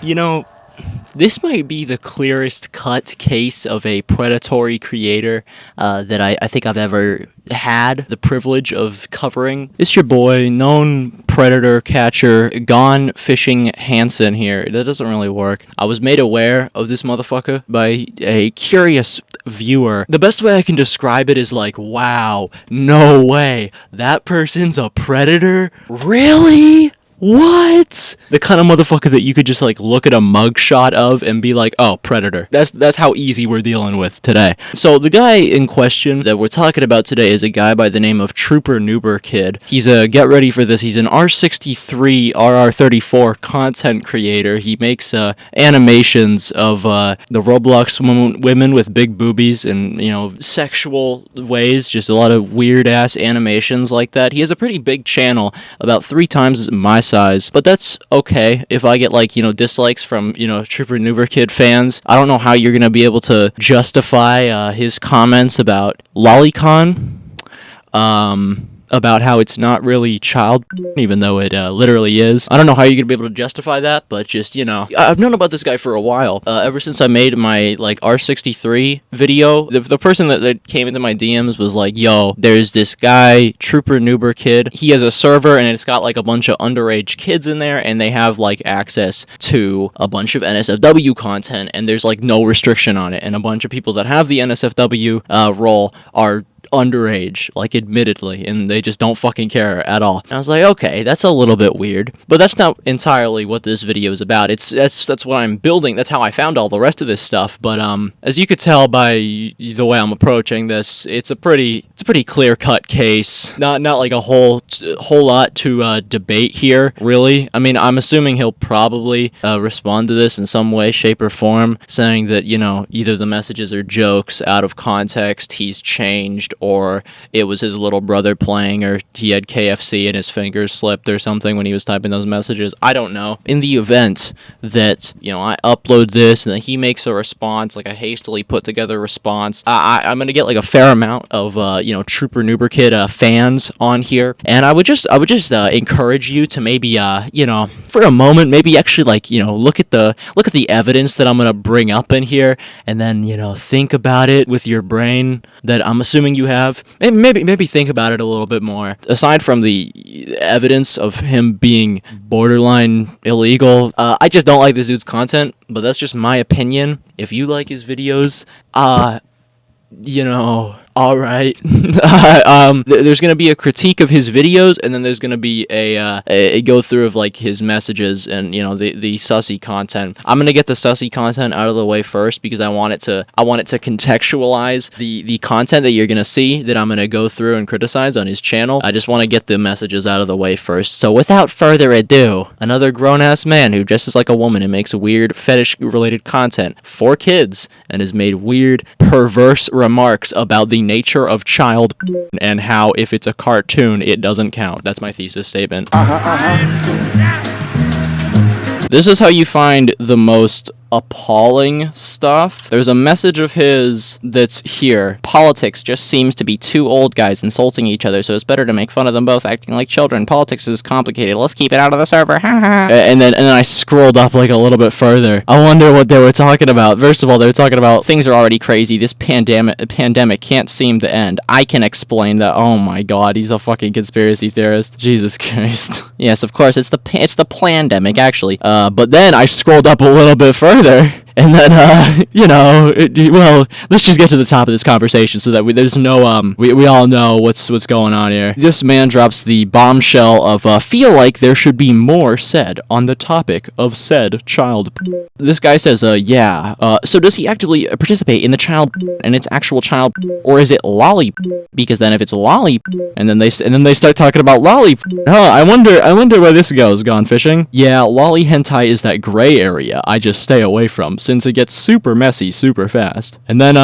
You know, this might be the clearest cut case of a predatory creator that I think I've ever had the privilege of covering. It's your boy, known predator catcher, Gone Fishing Hansen here. That doesn't really work. I was made aware of this motherfucker by a curious viewer. The best way I can describe it is like, wow, no way, that person's a predator? Really? What? The kind of motherfucker that you could just like look at a mugshot of and be like, oh, predator. That's how easy we're dealing with today. So the guy in question that we're talking about today is a guy by the name of TrooperNooberKid. He's a, get ready for this, he's an R63, RR34 content creator. He makes animations of the Roblox women with big boobies and, you know, sexual ways, just a lot of weird ass animations like that. He has a pretty big channel, about 3 times my size, but that's okay if I get, like, you know, dislikes from, you know, TrooperNooberKid fans. I don't know how you're gonna be able to justify his comments about Lolicon, about how it's not really child, even though it literally is. I don't know how you're gonna be able to justify that, but just, you know, I've known about this guy for a while. Ever since I made my, like, R63 video, the person that came into my DMs was like, yo, there's this guy, TrooperNooberKid. He has a server, and it's got, like, a bunch of underage kids in there, and they have, like, access to a bunch of NSFW content, and there's, like, no restriction on it, and a bunch of people that have the NSFW role are underage, like, admittedly, and they just don't fucking care at all. And I was like, okay, that's a little bit weird, but that's not entirely what this video is about. That's what I'm building. That's how I found all the rest of this stuff. But as you could tell by the way I'm approaching this, it's a pretty clear-cut case. Not like a whole lot to debate here, really. I mean, I'm assuming he'll probably respond to this in some way, shape, or form, saying that, you know, either the messages are jokes, out of context, he's changed, or it was his little brother playing, or he had KFC and his fingers slipped or something when he was typing those messages. I don't know. In the event that, you know, I upload this and then he makes a response, like a hastily put together response, I'm gonna get like a fair amount of you know, TrooperNooberKid fans on here, and I would just encourage you to maybe you know, for a moment, maybe actually, like, you know, look at the evidence that I'm gonna bring up in here, and then, you know, think about it with your brain that I'm assuming you have, and maybe think about it a little bit more. Aside from the evidence of him being borderline illegal, I just don't like this dude's content, but that's just my opinion. If you like his videos, you know, alright. There's gonna be a critique of his videos, and then there's gonna be a go-through of, like, his messages and, you know, the sussy content. I'm gonna get the sussy content out of the way first, because I want it to contextualize the content that you're gonna see that I'm gonna go through and criticize on his channel. I just want to get the messages out of the way first. So without further ado, another grown-ass man who dresses like a woman and makes weird fetish-related content for kids, and has made weird, perverse remarks about the nature of child and how if it's a cartoon, it doesn't count. That's my thesis statement. This is how you find the most appalling stuff. There's a message of his that's here. Politics just seems to be 2 old guys insulting each other, so it's better to make fun of them both acting like children. Politics is complicated. Let's keep it out of the server. and then I scrolled up like a little bit further. I wonder what they were talking about. First of all, they were talking about things are already crazy. This pandemic can't seem to end. I can explain that. Oh my god, he's a fucking conspiracy theorist. Jesus Christ. Yes, of course, it's the plandemic, actually. But then I scrolled up a little bit further, and then, you know, well, let's just get to the top of this conversation so that there's no, we all know what's going on here. This man drops the bombshell of, feel like there should be more said on the topic of said child. This guy says, yeah, so does he actively participate in the child and it's actual child, or is it lolly? Because then if it's lolly, and then they start talking about lolly, I wonder where this goes, Gone Fishing. Yeah, lolly hentai is that gray area I just stay away from. since it gets super messy super fast. And then,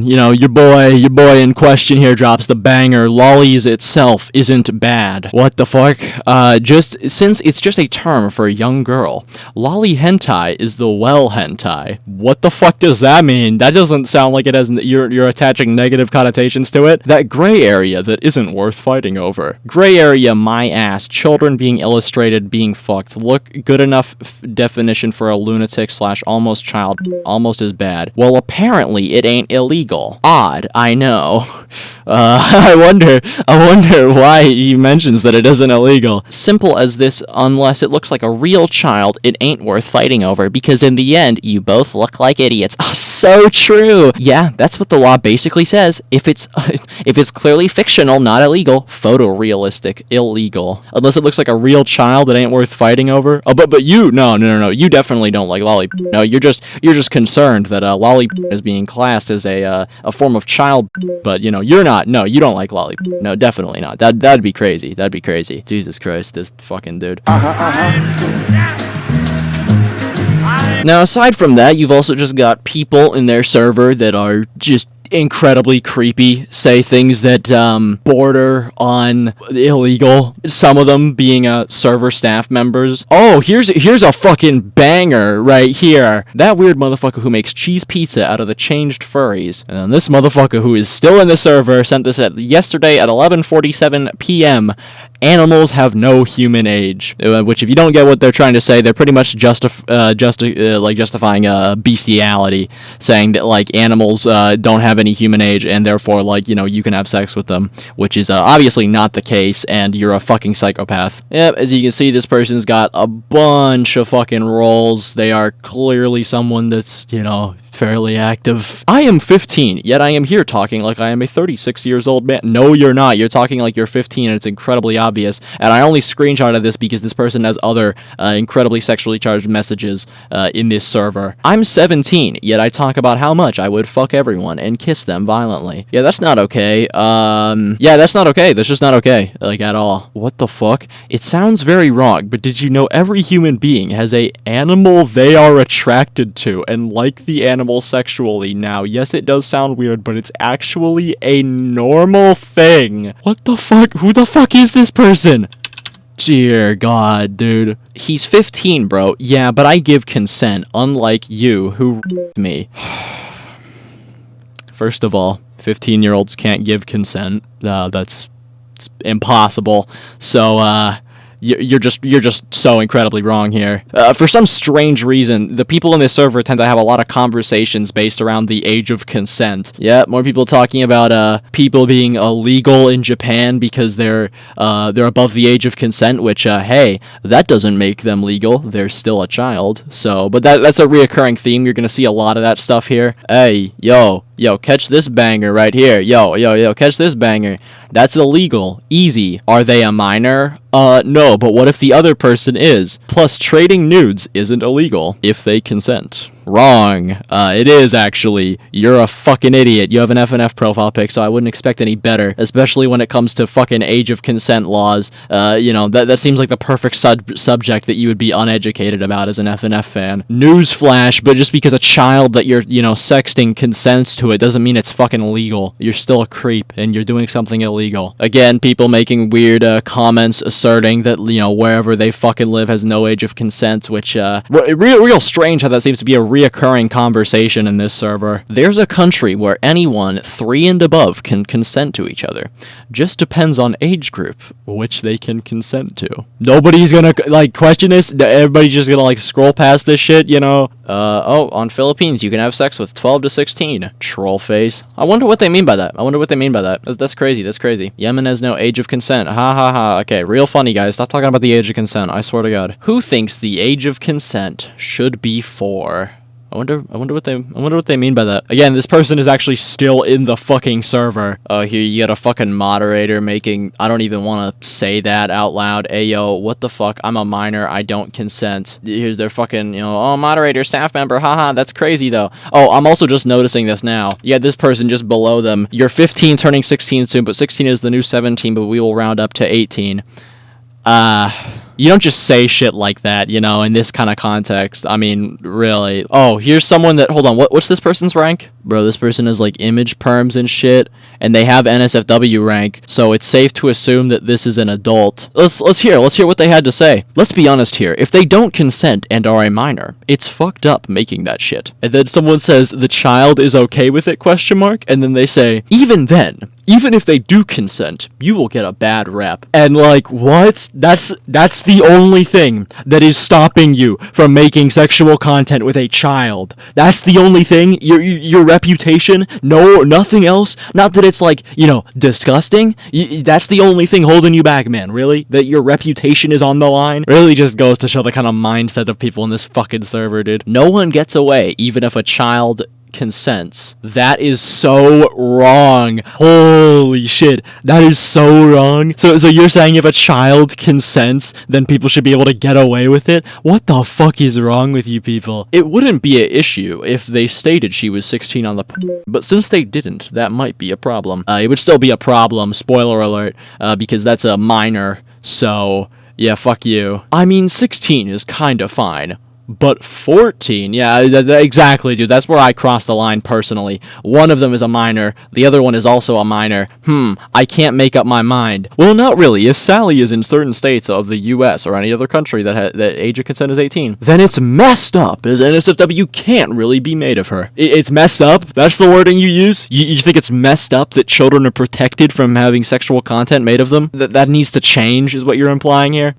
you know, your boy in question here drops the banger, lollies itself isn't bad. What the fuck? Just, since it's just a term for a young girl, lolly hentai is the well hentai. What the fuck does that mean? That doesn't sound like it has, you're attaching negative connotations to it. That gray area that isn't worth fighting over. Gray area, my ass. Children being illustrated, being fucked. Look, good enough definition for a lunatic / almost child. Almost as bad. Well, apparently it ain't illegal. Odd, I know. I wonder why he mentions that it isn't illegal. Simple as this, unless it looks like a real child, it ain't worth fighting over, because in the end, you both look like idiots. Oh, so true. Yeah, that's what the law basically says. If it's clearly fictional, not illegal, photorealistic, illegal. Unless it looks like a real child, it ain't worth fighting over. Oh, but you, no, you definitely don't like lolly. No, you're just concerned that lolly is being classed as a form of child, but you know, you're not. No, you don't like lolly. No, definitely not. That'd be crazy. That'd be crazy. Jesus Christ, this fucking dude. Now, aside from that, you've also just got people in their server that are just incredibly creepy, say things that border on illegal, some of them being server staff members. Oh, here's a fucking banger right here. That weird motherfucker who makes cheese pizza out of the changed furries. And then this motherfucker who is still in the server sent this yesterday at 11:47 p.m. Animals have no human age. Which, if you don't get what they're trying to say, they're pretty much justifying bestiality, saying that like animals don't have any human age, and therefore, like, you know, you can have sex with them, which is obviously not the case, and you're a fucking psychopath. Yep, as you can see, this person's got a bunch of fucking roles. They are clearly someone that's, you know, fairly active. I am 15, yet I am here talking like I am a 36 years old man. No, you're not. You're talking like you're 15, and it's incredibly obvious. And I only screenshotted this because this person has other incredibly sexually charged messages in this server. I'm 17, yet I talk about how much I would fuck everyone and kiss them violently. Yeah, that's not okay. Yeah, that's not okay. That's just not okay, like, at all. What the fuck? It sounds very wrong, but did you know every human being has a animal they are attracted to and like the animal sexually? Now, yes, it does sound weird, but it's actually a normal thing. What the fuck? Who the fuck is this person? Dear God, dude. He's 15, bro. Yeah, but I give consent, unlike you, who me. First of all, 15-year-olds can't give consent. It's impossible. So, You're just so incredibly wrong here. For some strange reason, the people in this server tend to have a lot of conversations based around the age of consent. Yeah, more people talking about people being illegal in Japan because they're above the age of consent. Which, hey, that doesn't make them legal. They're still a child. So, but that's a reoccurring theme. You're gonna see a lot of that stuff here. Hey, yo, catch this banger right here. Yo, catch this banger. That's illegal. Easy. Are they a minor? No, but what if the other person is? Plus, trading nudes isn't illegal if they consent. Wrong. It is, actually. You're a fucking idiot. You have an FNF profile pic, so I wouldn't expect any better, especially when it comes to fucking age of consent laws. You know, that seems like the perfect subject that you would be uneducated about as an FNF fan. Newsflash, but just because a child that you're, you know, sexting consents to it doesn't mean it's fucking illegal. You're still a creep, and you're doing something illegal. Again, people making weird comments asserting that, you know, wherever they fucking live has no age of consent, which, real strange how that seems to be a reoccurring conversation in this server. There's a country where anyone 3 and above can consent to each other. Just depends on age group, which they can consent to. Nobody's gonna, like, question this. Everybody's just gonna, like, scroll past this shit, you know? Oh, on Philippines, you can have sex with 12 to 16. Troll face. I wonder what they mean by that. That's crazy. That's crazy. Yemen has no age of consent. Ha ha ha. Okay, real funny, guys. Stop talking about the age of consent. I swear to God. Who thinks the age of consent should be 4? I wonder what they mean by that. Again, this person is actually still in the fucking server. Oh, here you got a fucking moderator making, I don't even want to say that out loud. Ayo, what the fuck? I'm a minor. I don't consent. Here's their fucking, you know, oh, moderator, staff member. Haha, that's crazy though. Oh, I'm also just noticing this now. Yeah, this person just below them. You're 15, turning 16 soon, but 16 is the new 17, but we will round up to 18. You don't just say shit like that, you know, in this kind of context. I mean, really. Oh, here's someone that, hold on, what's this person's rank? Bro, this person is like image perms and shit, and they have NSFW rank, so it's safe to assume that this is an adult. Let's hear what they had to say. Let's be honest here. If they don't consent and are a minor, it's fucked up making that shit. And then someone says the child is okay with it, question mark, and then they say, even then, even if they do consent, you will get a bad rep. And like, what? That's the only thing that is stopping you from making sexual content with a child. That's the only thing? Your reputation? No, nothing else? Not that it's like, you know, disgusting? That's the only thing holding you back, man. Really? That your reputation is on the line? Really just goes to show the kind of mindset of people in this fucking server, dude. No one gets away, even if a child consents. That is so wrong. Holy shit. That is so wrong. So you're saying if a child consents, then people should be able to get away with it? What the fuck is wrong with you people? It wouldn't be an issue if they stated she was 16 on the but since they didn't, that might be a problem. It would still be a problem, spoiler alert, because that's a minor, so yeah, fuck you. I mean, 16 is kinda fine. But 14, yeah, exactly, dude. That's where I cross the line personally. One of them is a minor. The other one is also a minor. I can't make up my mind. Well, not really. If Sally is in certain states of the U.S. or any other country that age of consent is 18, then it's messed up, as NSFW can't really be made of her. It's messed up? That's the wording you use? You think it's messed up that children are protected from having sexual content made of them? That needs to change, is what you're implying here?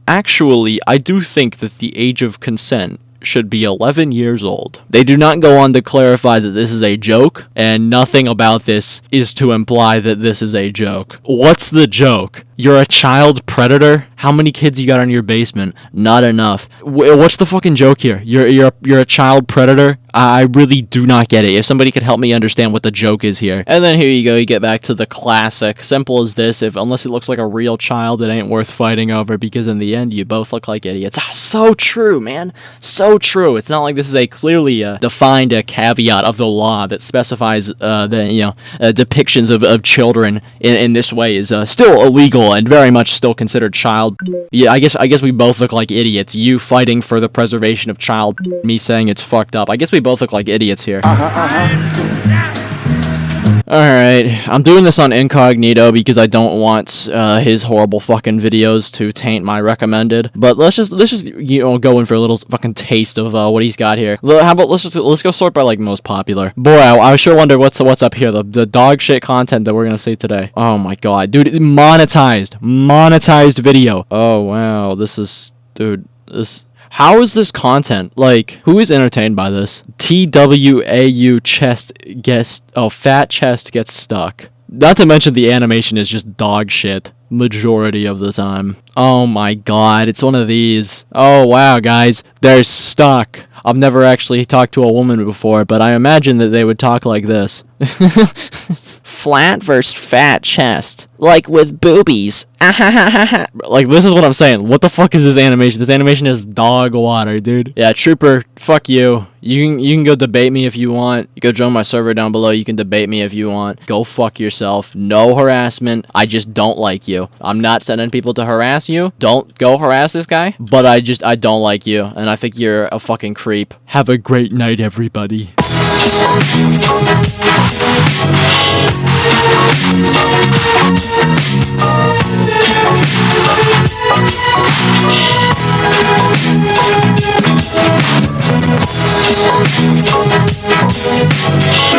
Actually, I do think that the age of consent should be 11 years old. They do not go on to clarify that this is a joke, and nothing about this is to imply that this is a joke. What's the joke? You're a child predator? How many kids you got in your basement? Not enough. What's the fucking joke here? You're a child predator? I really do not get it. If somebody could help me understand what the joke is here. And then here you go, you get back to the classic. Simple as this, unless it looks like a real child, it ain't worth fighting over, because in the end, you both look like idiots. So true, man. So true. It's not like this is a clearly defined caveat of the law that specifies depictions of children in this way is still illegal and very much still considered child. Yeah, I guess we both look like idiots. You fighting for the preservation of child, me saying it's fucked up. I guess we both look like idiots here. Alright, I'm doing this on incognito because I don't want his horrible fucking videos to taint my recommended. But let's just go in for a little fucking taste of what he's got here. How about let's go sort by like most popular. Boy, I sure wonder what's up here. The dog shit content that we're gonna see today. Oh my god, dude, monetized video. Oh wow, how is this content? Like, who is entertained by this? TWAU fat chest gets stuck. Not to mention the animation is just dog shit majority of the time. Oh my god, it's one of these. Oh wow, guys, they're stuck. I've never actually talked to a woman before, but I imagine that they would talk like this. Flat versus fat chest. Like with boobies. Like, this is what I'm saying. What the fuck is this animation? This animation is dog water, dude. Yeah, Trooper, fuck you. You can go debate me if you want. You go join my server down below. You can debate me if you want. Go fuck yourself. No harassment. I just don't like you. I'm not sending people to harass you. Don't go harass this guy. But I don't like you. And I think you're a fucking creep. Have a great night, everybody.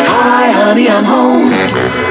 Hi, honey, I'm home.